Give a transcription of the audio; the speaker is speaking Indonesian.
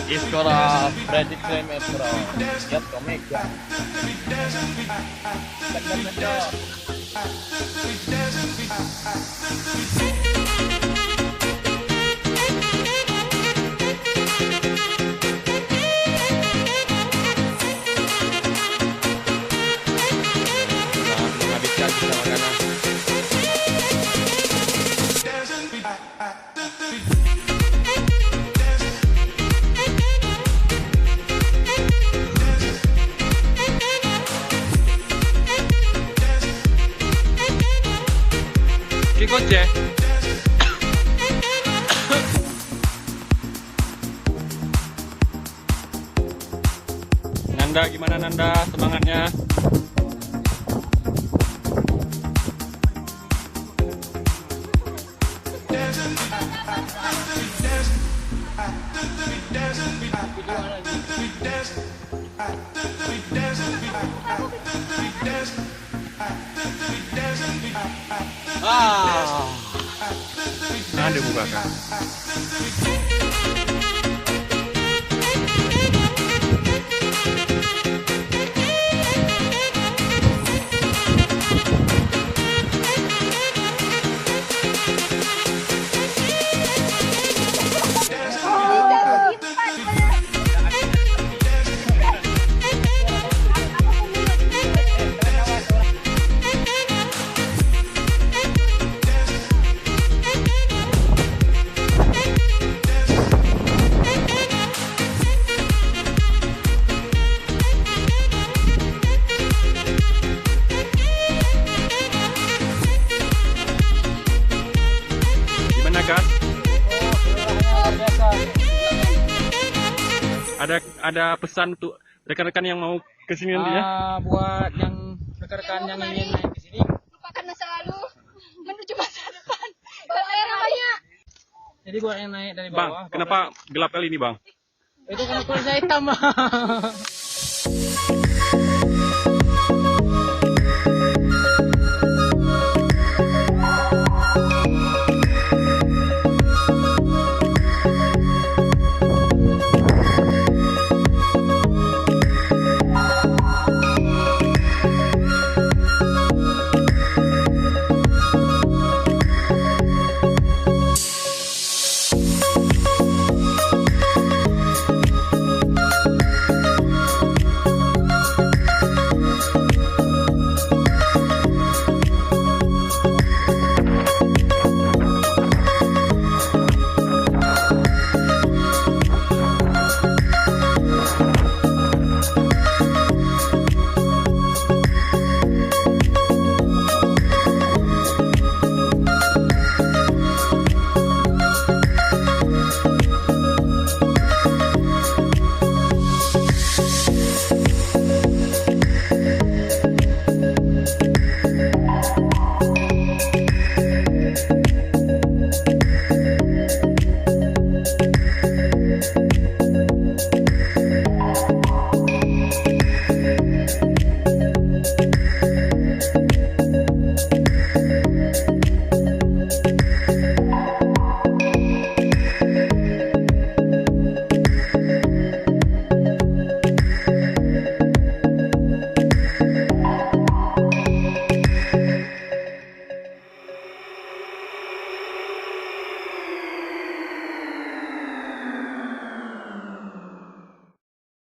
Iskora Fredrik Kremer fra Jätkomika. Menghabiskan sisa makanan. Kikoce. Nanda, gimana Nanda semangatnya? Nah, dibukakan. Ada pesan untuk rekan-rekan yang mau kesini nanti ya? Buat yang rekan-rekan yang ingin naik ke sini, lupakan masa lalu menuju masa depan. Kalau air banyak. Jadi buat yang naik dari Bang, bawah. kenapa gelap kali ini, Bang? Itu karena kulit saya hitam.